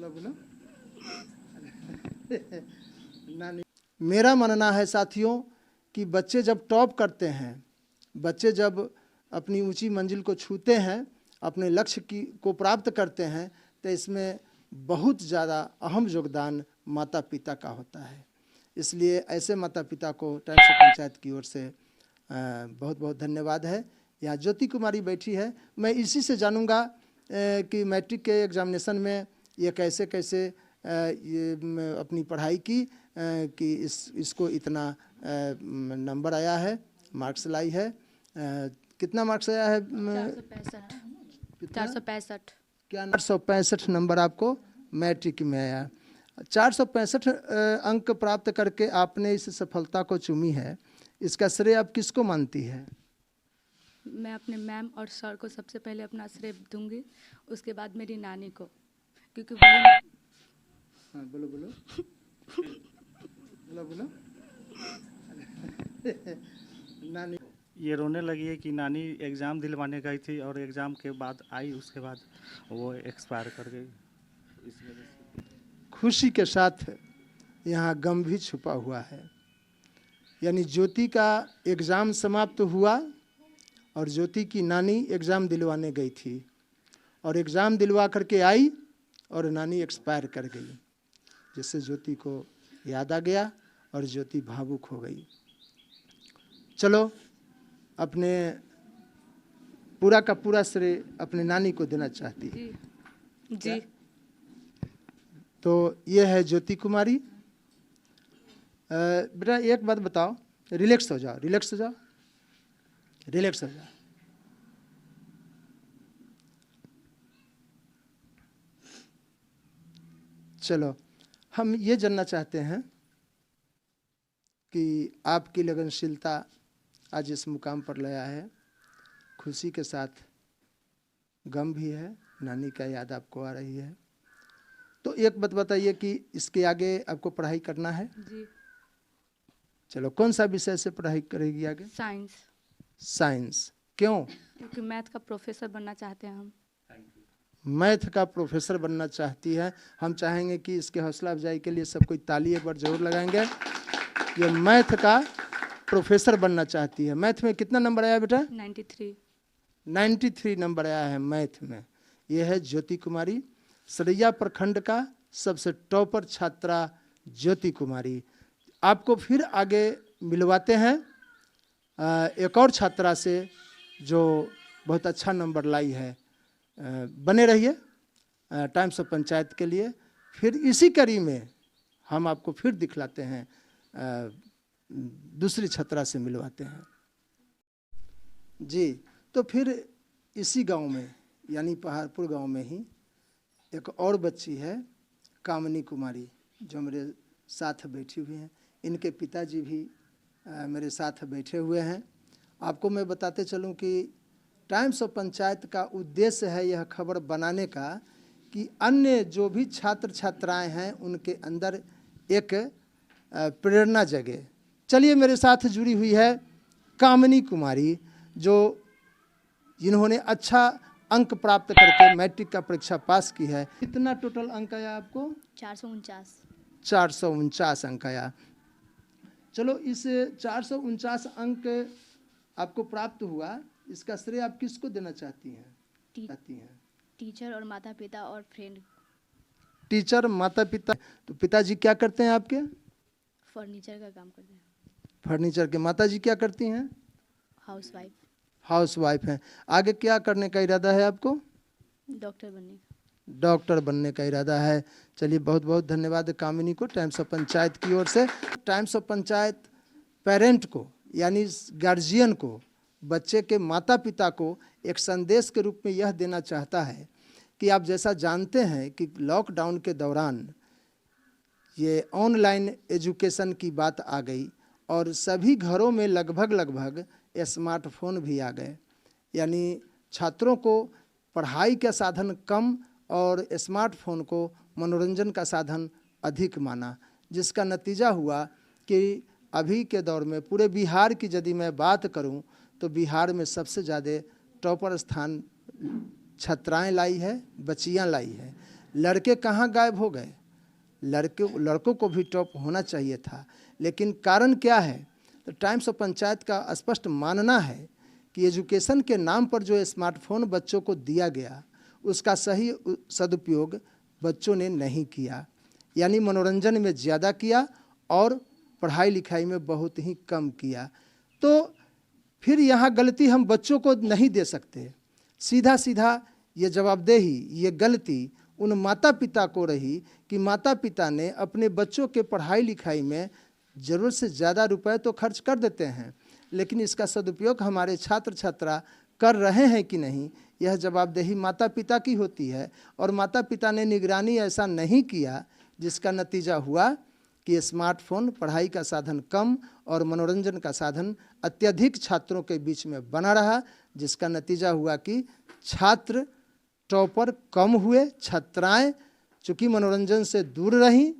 बोलो। नानी, मेरा मानना है साथियों कि बच्चे जब टॉप करते हैं, बच्चे जब अपनी ऊंची मंजिल को छूते हैं, अपने लक्ष्य को प्राप्त करते हैं, तो इसमें बहुत ज़्यादा अहम योगदान माता पिता का होता है। इसलिए ऐसे माता पिता को टाइम्स ऑफ पंचायत की ओर से बहुत बहुत धन्यवाद है। यहाँ ज्योति कुमारी बैठी है, मैं इसी से जानूंगा कि मैट्रिक के एग्जामिनेशन में ये कैसे कैसे ये अपनी पढ़ाई की कि इसको इतना नंबर आया है, मार्क्स लाई है। कितना मार्क्स आया है? 465। क्या 465 नंबर आपको मैट्रिक में आया? 465 अंक प्राप्त करके आपने इस सफलता को चूमी है, इसका श्रेय आप किसको मानती है? मैं अपने मैम और सर को सबसे पहले अपना श्रेय दूंगी, उसके बाद मेरी नानी को, क्योंकि हाँ बोलो बोलो बोलो बोलो। नानी ये रोने लगी है कि नानी एग्ज़ाम दिलवाने गई थी और एग्ज़ाम के बाद आई, उसके बाद वो एक्सपायर कर गई। इस वजह से खुशी के साथ यहाँ गम भी छुपा हुआ है। यानी ज्योति का एग्ज़ाम समाप्त हुआ और ज्योति की नानी एग्ज़ाम दिलवाने गई थी और एग्ज़ाम दिलवा करके आई और नानी एक्सपायर कर गई, जिससे ज्योति को याद आ गया और ज्योति भावुक हो गई। चलो, अपने पूरा का पूरा श्रेय अपने नानी को देना चाहती है। जी। तो ये है ज्योति कुमारी। बेटा एक बात बताओ, रिलैक्स हो जाओ, रिलैक्स हो जाओ, रिलैक्स हो जाओ। चलो, हम ये जानना चाहते हैं कि आपकी लगनशीलता आज इस मुकाम पर लाया है। खुशी के साथ गम भी है, नानी का याद आपको आ रही है। तो एक बात बताइए कि इसके आगे आपको पढ़ाई करना है? जी। चलो, कौन सा विषय से पढ़ाई करेगी आगे? साइंस। साइंस। क्यों? क्योंकि मैथ का प्रोफेसर बनना चाहते हैं हम। मैथ का प्रोफेसर बनना चाहती है। हम चाहेंगे कि इसके हौसला अफजाई के लिए सब कोई ताली एक बार जरूर लगाएंगे। ये मैथ का प्रोफेसर बनना चाहती है। मैथ में कितना नंबर आया बेटा? 93 नंबर आया है मैथ में। ये है ज्योति कुमारी, सरैया प्रखंड का सबसे टॉपर छात्रा ज्योति कुमारी। आपको फिर आगे मिलवाते हैं एक और छात्रा से जो बहुत अच्छा नंबर लाई है। बने रहिए टाइम्स ऑफ पंचायत के लिए। फिर इसी कड़ी में हम आपको फिर दिखलाते हैं, दूसरी छात्रा से मिलवाते हैं जी। तो फिर इसी गांव में यानी पहाड़पुर गांव में ही एक और बच्ची है, कामनी कुमारी, जो मेरे साथ बैठी हुई हैं। इनके पिताजी भी मेरे साथ बैठे हुए हैं। आपको मैं बताते चलूं कि टाइम्स ऑफ पंचायत का उद्देश्य है यह खबर बनाने का कि अन्य जो भी छात्र छात्राएं हैं उनके अंदर एक प्रेरणा जगे। चलिए, मेरे साथ जुड़ी हुई है कामनी कुमारी, जिन्होंने अच्छा अंक प्राप्त करके मैट्रिक का परीक्षा पास की है। कितना टोटल अंक आया आपको? 449। 449 अंक आया। चलो, इस 449 अंक आपको प्राप्त हुआ, इसका श्रेय आप किसको देना चाहती हैं? टीचर और माता पिता और फ्रेंड। टीचर, माता पिता। तो पिताजी क्या करते हैं आपके? फर्नीचर का काम करते हैं। फर्नीचर के। माताजी क्या करती हैं? हाउसवाइफ। हाउसवाइफ हैं। आगे क्या करने का इरादा है आपको? डॉक्टर बनने का। डॉक्टर बनने का इरादा है। चलिए, बहुत बहुत धन्यवाद कामिनी को टाइम्स ऑफ पंचायत की ओर से। टाइम्स ऑफ पंचायत पेरेंट को यानी गार्जियन को, बच्चे के माता पिता को एक संदेश के रूप में यह देना चाहता है कि आप जैसा जानते हैं कि लॉकडाउन के दौरान ये ऑनलाइन एजुकेशन की बात आ गई और सभी घरों में लगभग स्मार्टफोन भी आ गए। यानी छात्रों को पढ़ाई का साधन कम और स्मार्टफोन को मनोरंजन का साधन अधिक माना, जिसका नतीजा हुआ कि अभी के दौर में पूरे बिहार की यदि मैं बात करूं तो बिहार में सबसे ज़्यादा टॉपर स्थान छात्राएं लाई है, बच्चियां लाई है। लड़के कहाँ गायब हो गए? लड़कों को भी टॉप होना चाहिए था, लेकिन कारण क्या है? तो टाइम्स ऑफ पंचायत का स्पष्ट मानना है कि एजुकेशन के नाम पर जो स्मार्टफोन बच्चों को दिया गया, उसका सही सदुपयोग बच्चों ने नहीं किया, यानी मनोरंजन में ज़्यादा किया और पढ़ाई लिखाई में बहुत ही कम किया। तो फिर यहाँ गलती हम बच्चों को नहीं दे सकते, सीधा सीधा ये जवाबदेही, ये गलती उन माता पिता को रही कि माता पिता ने अपने बच्चों के पढ़ाई लिखाई में ज़रूरत से ज़्यादा रुपए तो खर्च कर देते हैं, लेकिन इसका सदुपयोग हमारे छात्र छात्रा कर रहे हैं कि नहीं, यह जवाबदेही माता पिता की होती है। और माता पिता ने निगरानी ऐसा नहीं किया, जिसका नतीजा हुआ कि स्मार्टफोन पढ़ाई का साधन कम और मनोरंजन का साधन अत्यधिक छात्रों के बीच में बना रहा, जिसका नतीजा हुआ कि छात्र टॉपर कम हुए, छात्राएं चूँकि मनोरंजन से दूर रहीं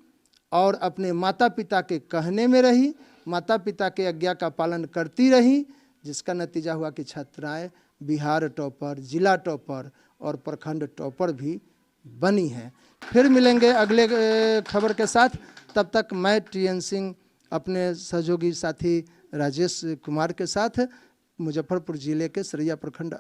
और अपने माता पिता के कहने में रही, माता पिता के आज्ञा का पालन करती रही, जिसका नतीजा हुआ कि छात्राएं बिहार टॉपर, जिला टॉपर और प्रखंड टॉपर भी बनी हैं। फिर मिलेंगे अगले खबर के साथ, तब तक मैं TN सिंह अपने सहयोगी साथी राजेश कुमार के साथ मुजफ्फरपुर जिले के सरैया प्रखंड